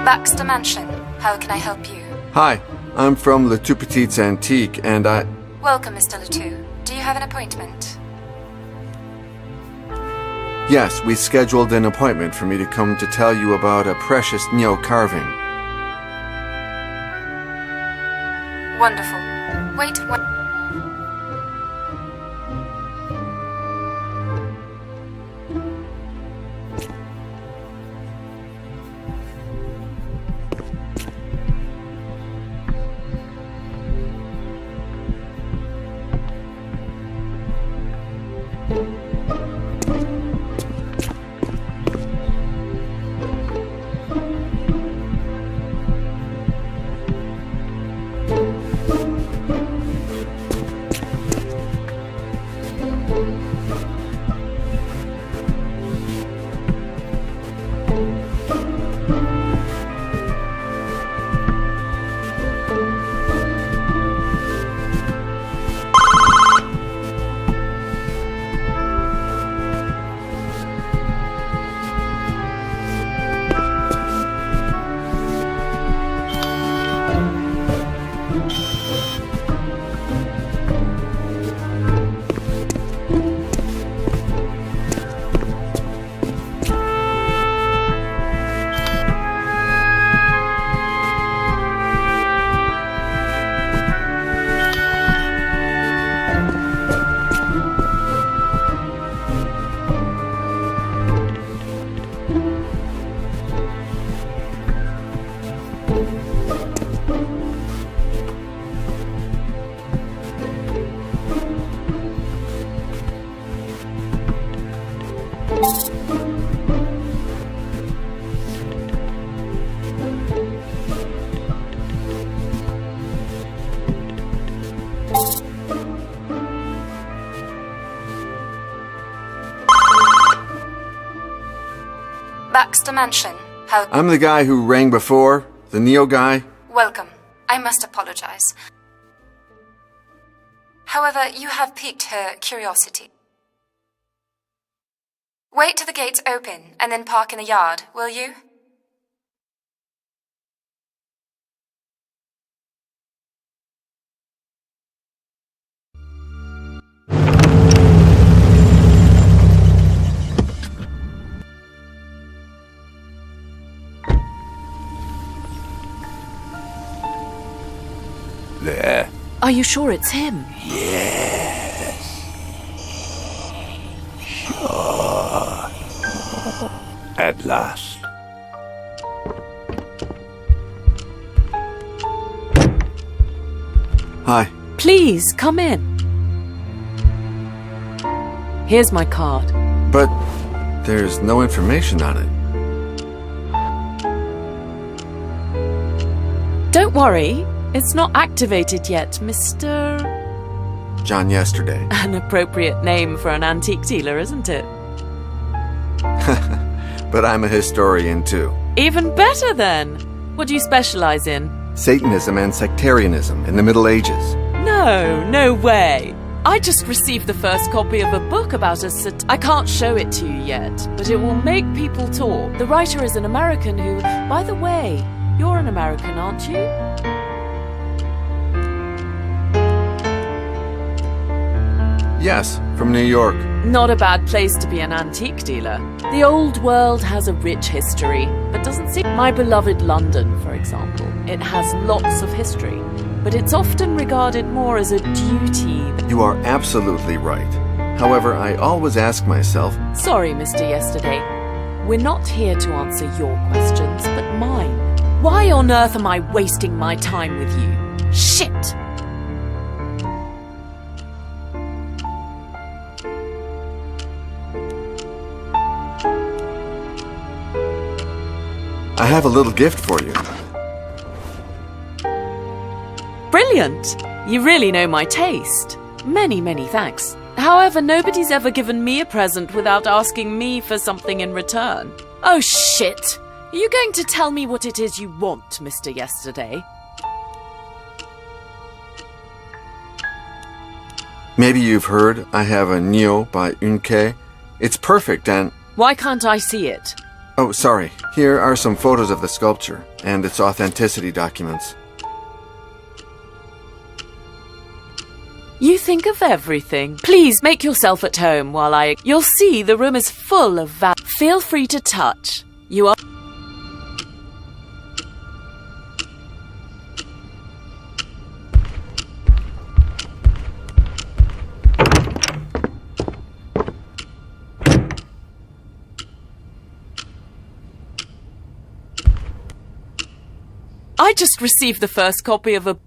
Baxter Mansion. How can I help you? Hi, I'm from Le Tout Petit's Antique, and I... Welcome, Mr. Letou. Do you have an appointment? Yes, we scheduled an appointment for me to come to tell you about a precious Neo carving. Wonderful. Wait. Baxter Mansion. How... I'm the guy who rang before, the Neo guy. Welcome. I must apologize. However, you have piqued her curiosity. Wait till the gates open and then park in the yard, will you? There. Are you sure it's him? Yes. Sure. At last. Hi. Please, come in. Here's my card. But there's no information on it. Don't worry. It's not activated yet, Mr... John Yesterday. An appropriate name for an antique dealer, isn't it? But I'm a historian too. Even better then! What do you specialize in? Satanism and sectarianism in the Middle Ages. No way! I just received the first copy of a book about I can't show it to you yet, but it will make people talk. The writer is an American who... By the way, you're an American, aren't you? Yes, from New York. Not a bad place to be an antique dealer. The old world has a rich history, but doesn't seem... My beloved London, for example. It has lots of history, but it's often regarded more as a duty. You are absolutely right. However, I always ask myself... Sorry, Mr. Yesterday. We're not here to answer your questions, but mine. Why on earth am I wasting my time with you? Shit! I have a little gift for you. Brilliant! You really know my taste. Many thanks. However, nobody's ever given me a present without asking me for something in return. Oh shit! Are you going to tell me what it is you want, Mr. Yesterday? Maybe you've heard I have a Neo by Unke. It's perfect and... Why can't I see it? Oh, sorry. Here are some photos of the sculpture and its authenticity documents. You think of everything. Please make yourself at home while You'll see the room is full of Feel free to touch. You are... I just received the first copy of a...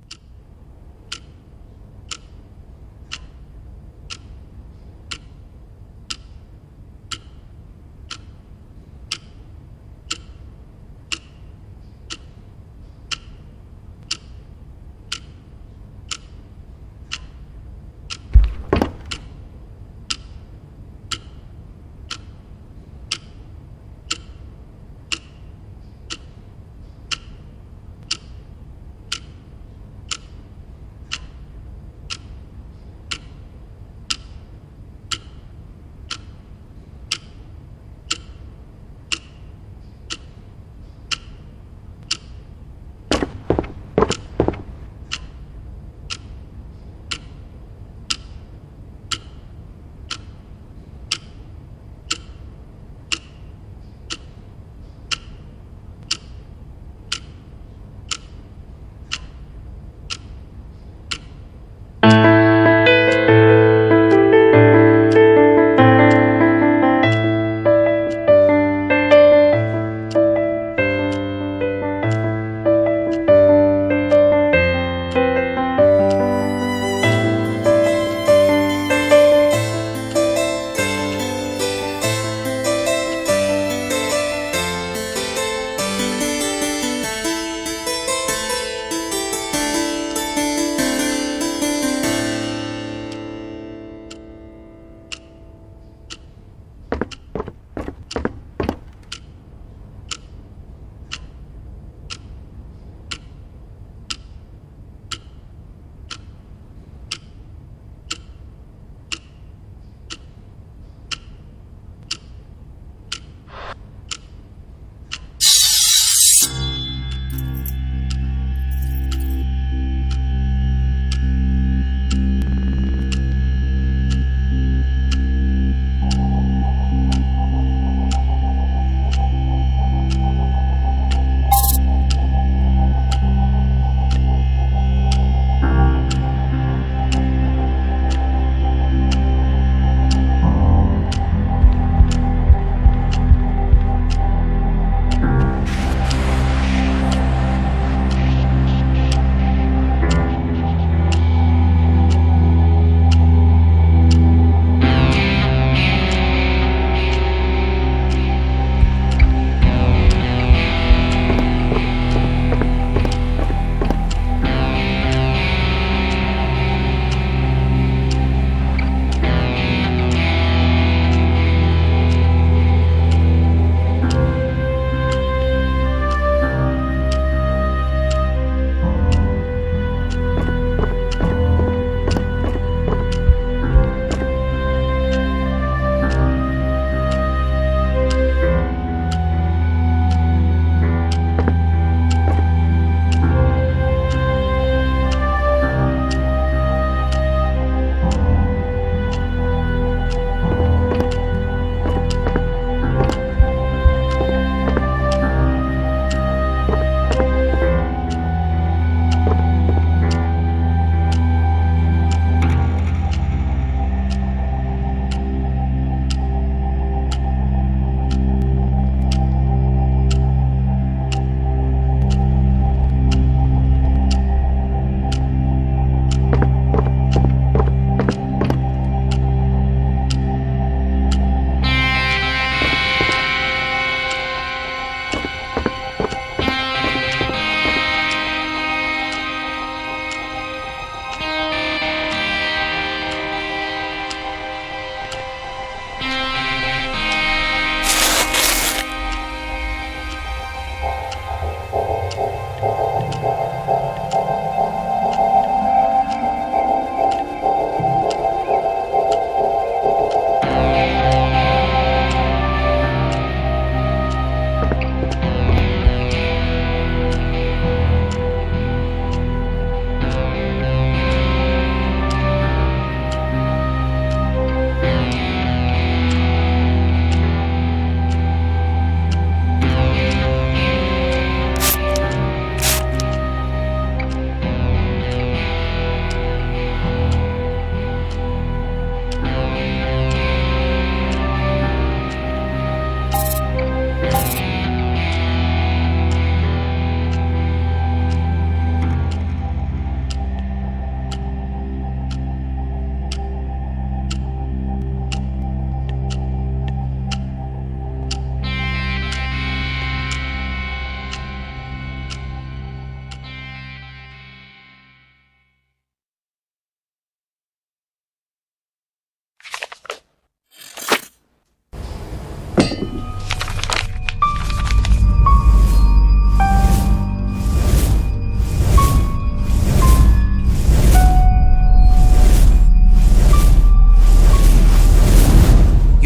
You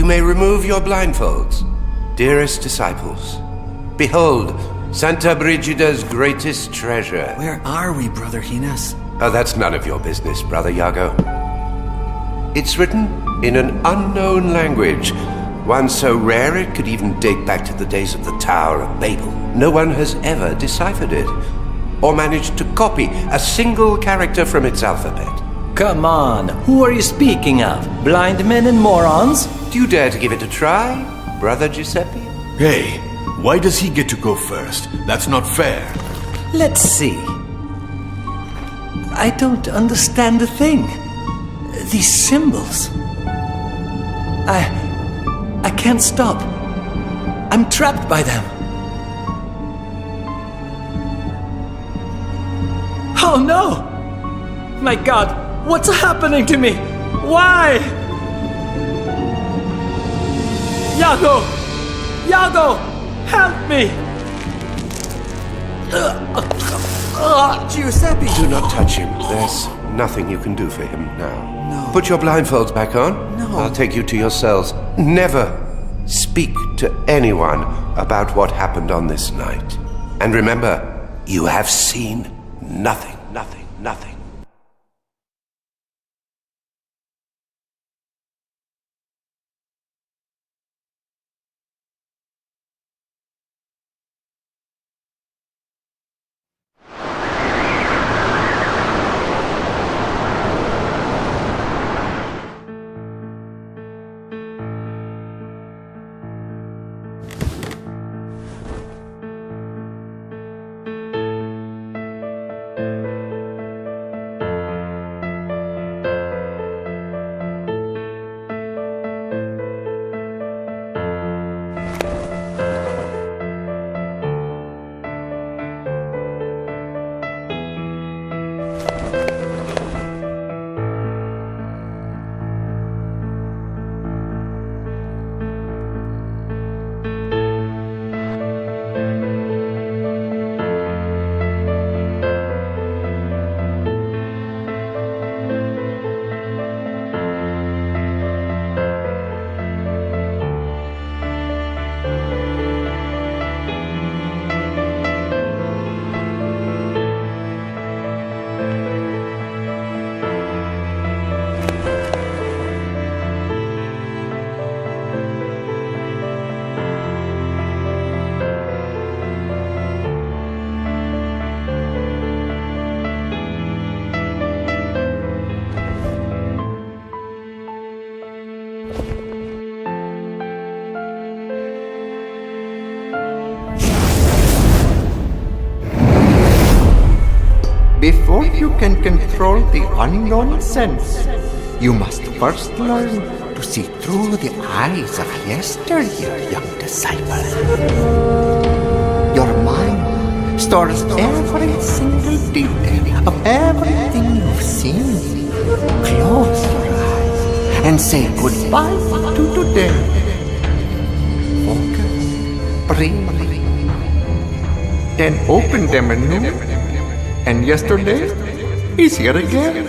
may remove your blindfolds, dearest disciples. Behold, Santa Brigida's greatest treasure. Where are we, Brother Hines? Oh, that's none of your business, Brother Iago. It's written in an unknown language, one so rare it could even date back to the days of the Tower of Babel. No one has ever deciphered it, or managed to copy a single character from its alphabet. Come on, who are you speaking of? Blind men and morons? Do you dare to give it a try, Brother Giuseppe? Hey, why does he get to go first? That's not fair. Let's see. I don't understand a thing. These symbols. I can't stop. I'm trapped by them. Oh no! My God, what's happening to me? Why? Iago! Iago! Help me! Giuseppe! Do not touch him. There's nothing you can do for him now. No. Put your blindfolds back on. No. I'll take you to your cells. Never speak to anyone about what happened on this night. And remember, you have seen nothing, nothing, nothing. Before you can control the unknown sense, you must first learn to see through the eyes of yesteryear, young disciple. Your mind stores every single detail of everything you've seen. Close your eyes and say goodbye to today. Focus, breathe, then open them anew. And yesterday is here again.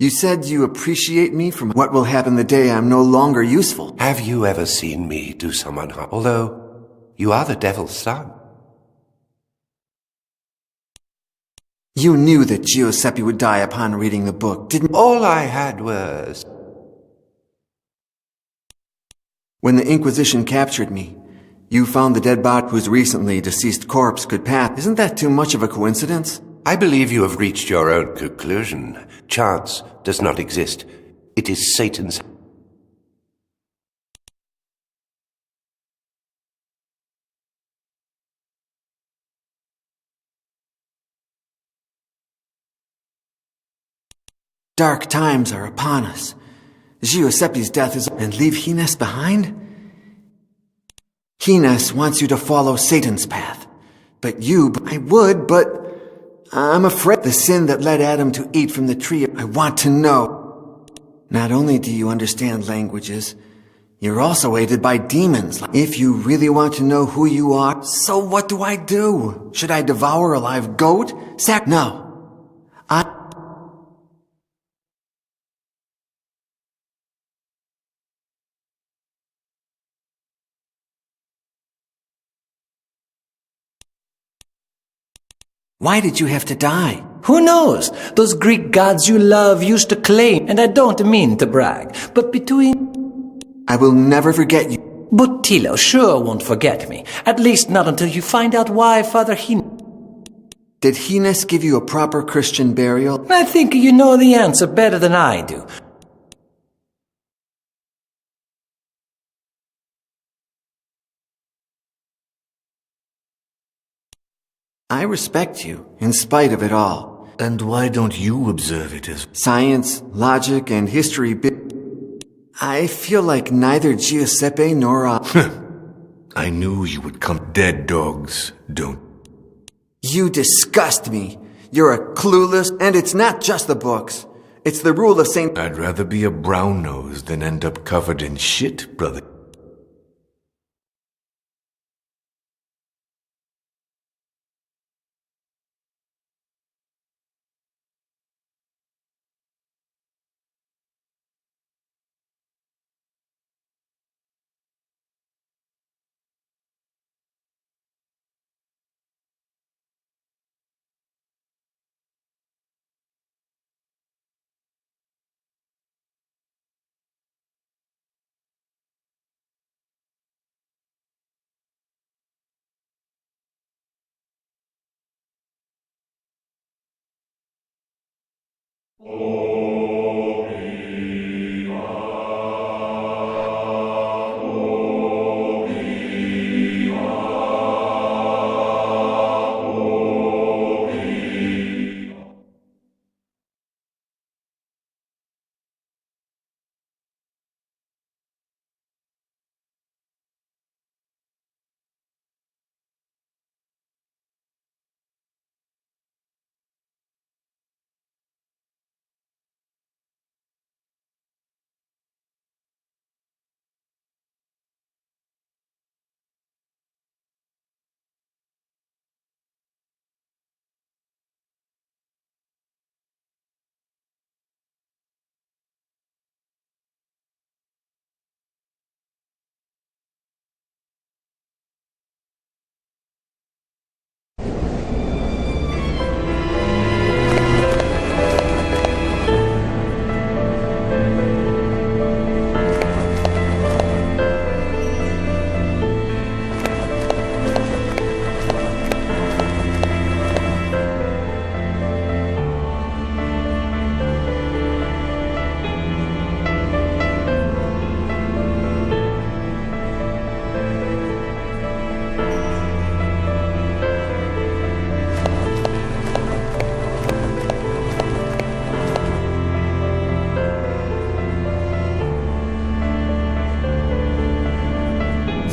You said you appreciate me from what will happen the day I'm no longer useful. Have you ever seen me do someone harm? Although, you are the devil's son. You knew that Giuseppe would die upon reading the book, didn't you? All I had was... When the Inquisition captured me, you found the dead body whose recently deceased corpse could pass. Isn't that too much of a coincidence? I believe you have reached your own conclusion. Chance does not exist. It is Satan's... Dark times are upon us. Giuseppe's death is... And leave Hines behind? Hines wants you to follow Satan's path. But you... I would, but... I'm afraid the sin that led Adam to eat from the tree... I want to know. Not only do you understand languages, you're also aided by demons. If you really want to know who you are, so what do I do? Should I devour a live goat? No. Why did you have to die? Who knows? Those Greek gods you love used to claim, and I don't mean to brag, but between... I will never forget you. But Tilo sure won't forget me. At least not until you find out why Father Did Hines give you a proper Christian burial? I think you know the answer better than I do. I respect you, in spite of it all. And why don't you observe it as... Science, logic, and history... I feel like neither Giuseppe nor I knew you would come. Dead dogs don't... You disgust me. You're a clueless... And it's not just the books. It's the rule of Saint... I'd rather be a brown-nose than end up covered in shit, brother.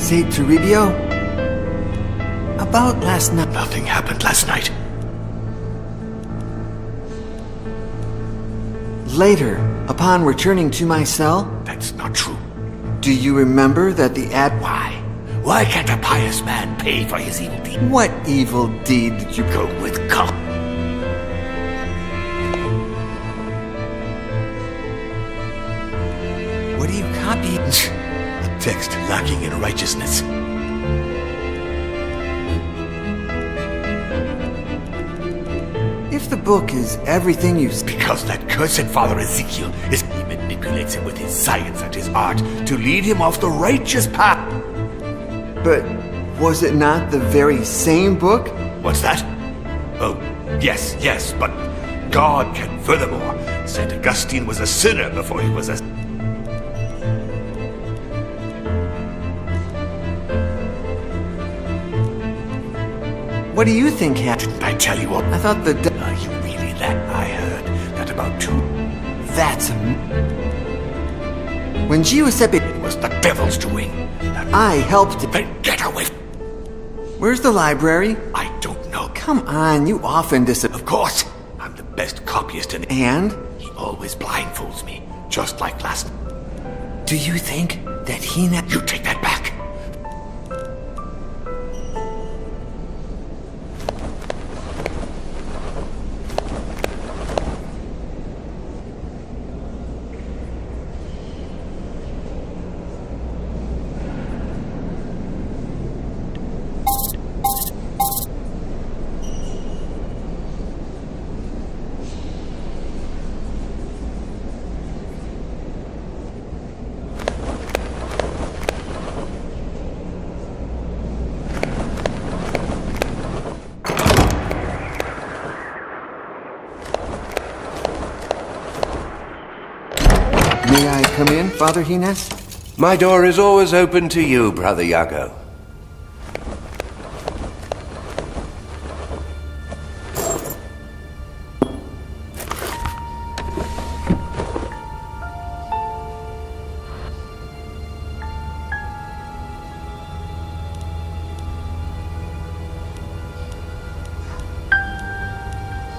Say, Toribio? About last night... Nothing happened last night. Later, upon returning to my cell... That's not true. Do you remember that the Why? Why can't a pious man pay for his evil deed? What evil deed did you... Go with God. What are you copying? A text lacking in righteousness. If the book is everything you say, Because that cursed Father Ezekiel he manipulates him with his science and his art to lead him off the righteous path. but was it not the very same book? What's that? Oh, yes, but God can. Furthermore, St. Augustine was a sinner before he was a... What do you think happened? Didn't I tell you what? I thought the Are you really that? I heard that about two... That's when Giuseppe... It was the devil's doing. I helped it. Then get away. Where's the library? I don't know. Come on, you often Of course, I'm the best copyist in... And? He always blindfolds me, just like last... Do you think that he... You take that back. May I come in, Father Hines? My door is always open to you, Brother Iago.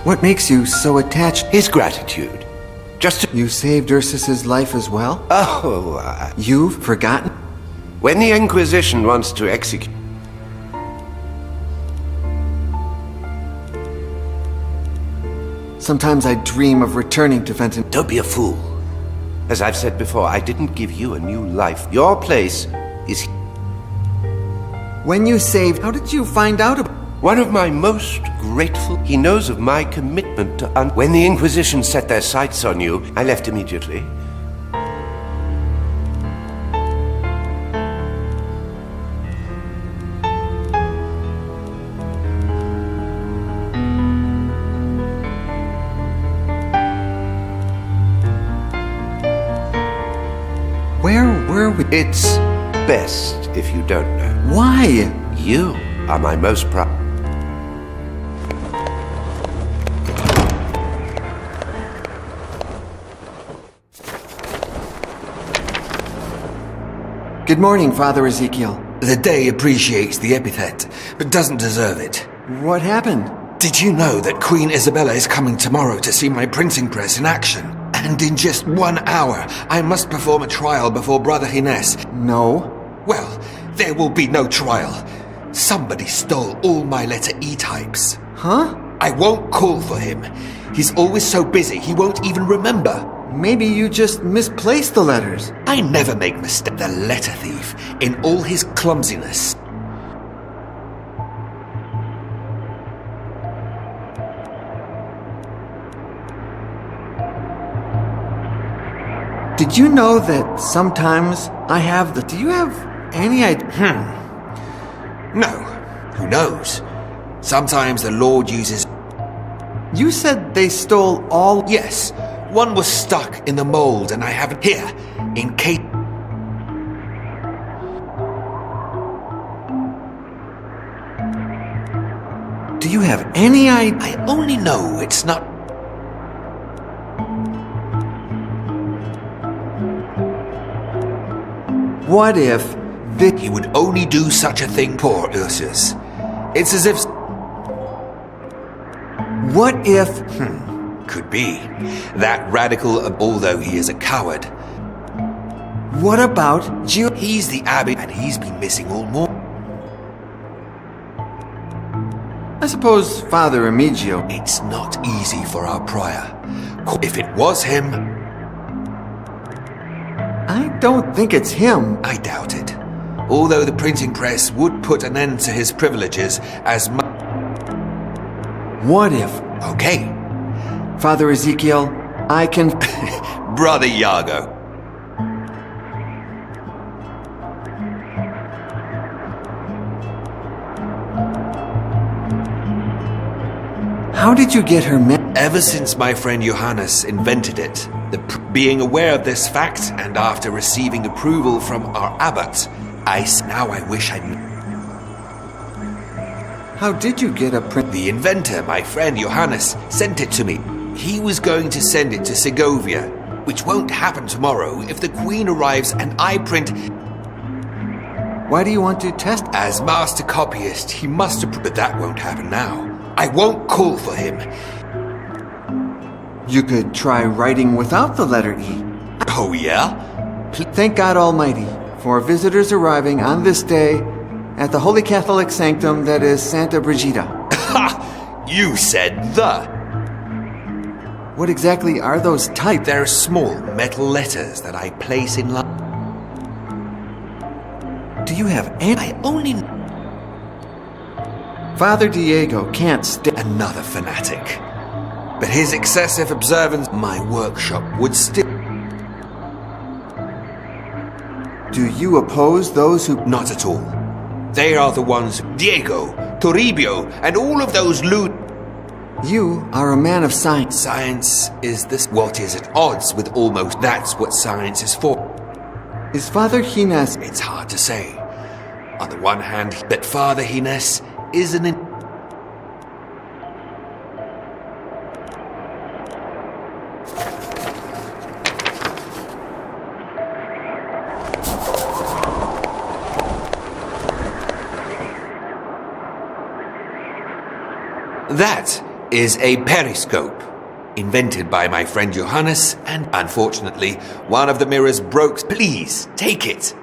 What makes you so attached? His gratitude. Just to... You saved Ursus's life as well? Oh, You've forgotten? when the Inquisition wants to execute... Sometimes I dream of returning to Fenton. Don't be a fool. As I've said before, I didn't give you a new life. Your place is... When you saved, how did you find out about... One of my most grateful... He knows of my commitment to... When the Inquisition set their sights on you, I left immediately. Where were we? It's best if you don't know. Why? You are my most proud... Good morning, Father Ezekiel. The day appreciates the epithet, but doesn't deserve it. What happened? Did you know that Queen Isabella is coming tomorrow to see my printing press in action? And in just 1 hour, I must perform a trial before Brother Hines. No. Well, there will be no trial. Somebody stole all my letter E types. Huh? I won't call for him. He's always so busy, he won't even remember. Maybe you just misplaced the letters. I never make mistake. The letter thief, in all his clumsiness. Did you know that sometimes I have the... Do you have any idea? No. Who knows? Sometimes the Lord uses... You said they stole all... Yes. One was stuck in the mold and I have it here, in case... Do you have any idea? I only know it's not... What if... He would only do such a thing, poor Ursus. It's as if... What if... Could be. That radical, although he is a coward. What about He's the abbot, and he's been missing all morning. I suppose Father Remigio... It's not easy for our prior. If it was him... I don't think it's him. I doubt it. Although the printing press would put an end to his privileges as much... What if? Okay. Father Ezekiel, I can... Brother Iago. How did you get her Ever since my friend Johannes invented it, being aware of this fact, and after receiving approval from our abbot, now I wish I knew. How did you get a print? The inventor, my friend Johannes, sent it to me. He was going to send it to Segovia, which won't happen tomorrow if the Queen arrives and I print... Why do you want to test? As master copyist, he must have... But that won't happen now. I won't call for him. You could try writing without the letter E. Oh, yeah? Thank God Almighty for visitors arriving on this day at the Holy Catholic Sanctum that is Santa Brigida. Ha! You said the. What exactly are those types? They're small metal letters that I place in line. Do you have any? I only... Father Diego can't stand another fanatic. But his excessive observance, my workshop would still... Do you oppose those who... Not at all. They are the ones... Diego, Toribio, and all of those lewd... You are a man of science. Science is this... What is at odds with almost... That's what science is for. Is Father Gines... It's hard to say. On the one hand, that Father Gines is an... That is a periscope, invented by my friend Johannes, and unfortunately, one of the mirrors broke. Please, take it.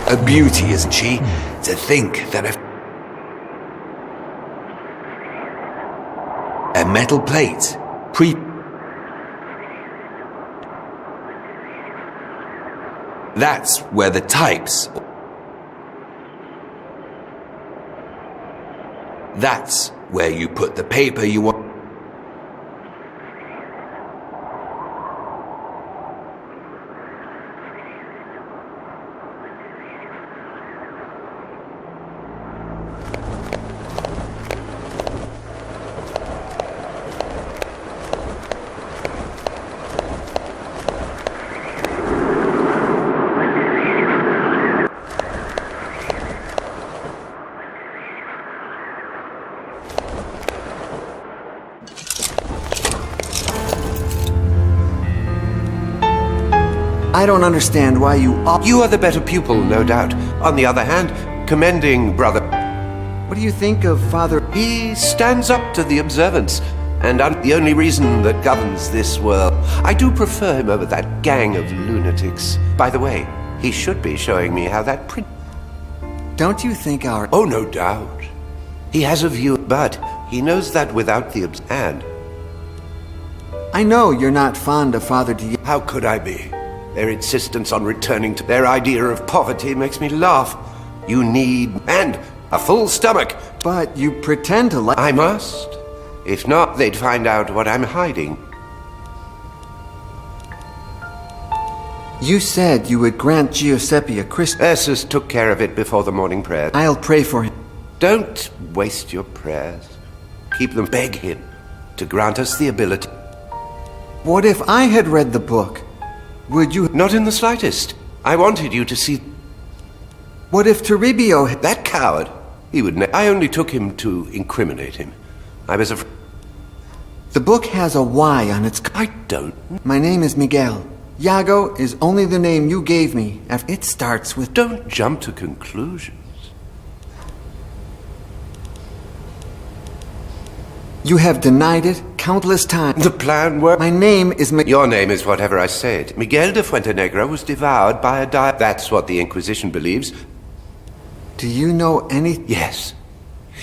A beauty, isn't she? To think that a metal plate, That's where the types... That's where you put the paper you want... I don't understand why you... You are the better pupil, no doubt. On the other hand, commending Brother... What do you think of Father... He stands up to the observance, and the only reason that governs this world. I do prefer him over that gang of lunatics. By the way, he should be showing me how that print... Don't you think our... Oh, no doubt. He has a view, but he knows that without the and... I know you're not fond of Father Diego. How could I be? Their insistence on returning to their idea of poverty makes me laugh. You need... and a full stomach. But you pretend to like... I must. If not, they'd find out what I'm hiding. You said you would grant Giuseppe a Christmas... Ursus took care of it before the morning prayer. I'll pray for him. Don't waste your prayers. Keep them. Beg him to grant us the ability... What if I had read the book? Would you... Not in the slightest. I wanted you to see... What if Toribio... That coward, he would I only took him to incriminate him. I was afraid... The book has a Y on its... I don't... My name is Miguel. Iago is only the name you gave me. It starts with... Don't jump to conclusions. You have denied it countless times. The plan worked. My name is Your name is whatever I said. Miguel de Fuentenegra was devoured by a That's what the Inquisition believes. Do you know any... Yes.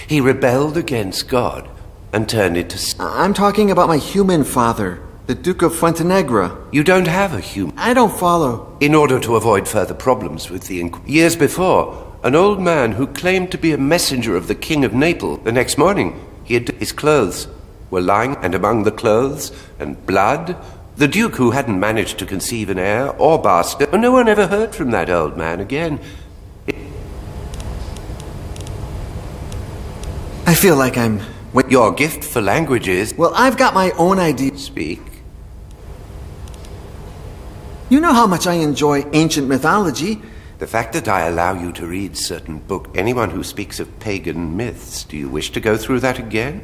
He rebelled against God and turned into... I'm talking about my human father, the Duke of Fuentenegra. You don't have a human... I don't follow. In order to avoid further problems with the Years before, an old man who claimed to be a messenger of the King of Naples, the next morning, his clothes were lying, and among the clothes and blood, the Duke, who hadn't managed to conceive an heir or bastard. No one ever heard from that old man again. I feel like I'm... Your gift for languages... Well, I've got my own idea. Speak. You know how much I enjoy ancient mythology. The fact that I allow you to read certain books... Anyone who speaks of pagan myths, do you wish to go through that again?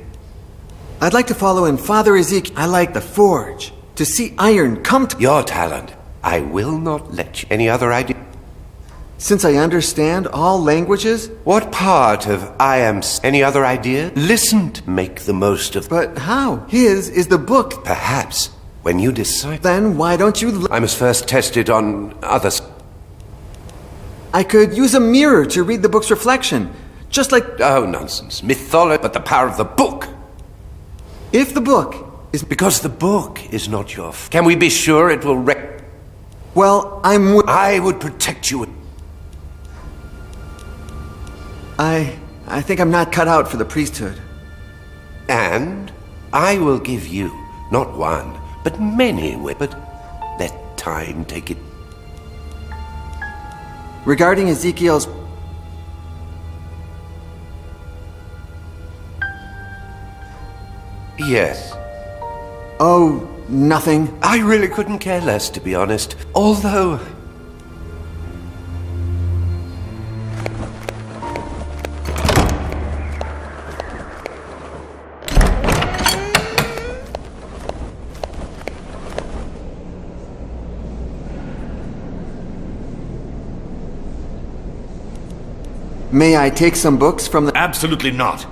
I'd like to follow in Father Ezekiel. I like the forge. To see iron come to... Your talent. I will not let you... Any other idea? Since I understand all languages... What part of I am... Any other idea? Listen to make the most of... But how? His is the book. Perhaps. When you decide... Then why don't you... I must first test it on others. I could use a mirror to read the book's reflection. Just like... Oh, nonsense. Mythology, but the power of the book. If the book is... Because the book is not your... Can we be sure it will Well, I would protect you. I think I'm not cut out for the priesthood. And I will give you, not one, but many but let time take it. Regarding Ezekiel's... Yes. Oh, nothing. I really couldn't care less, to be honest. Although... May I take some books from the... Absolutely not.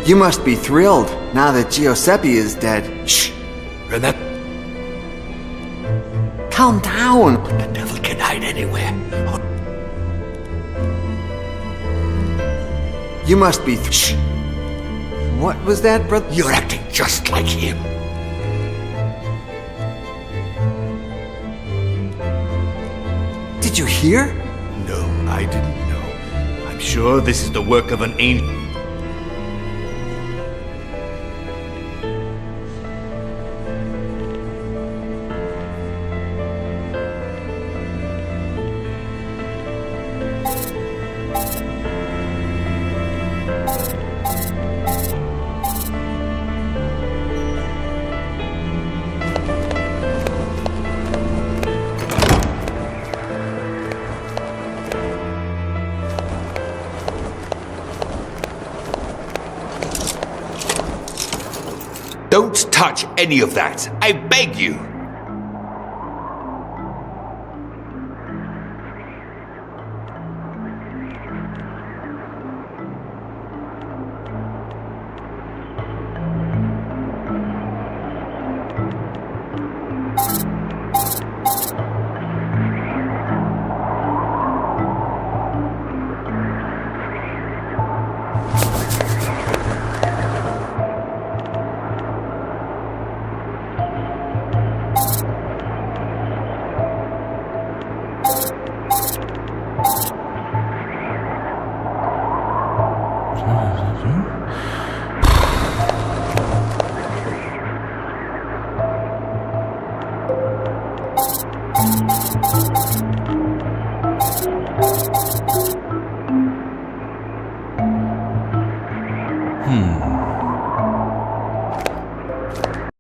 You must be thrilled now that Giuseppe is dead. Shh! Remember, Calm down. the devil can hide anywhere. You must be. Shh! What was that, brother? You're acting just like him. Did you hear? No, I didn't know. I'm sure this is the work of an angel. Don't touch any of that. I beg you.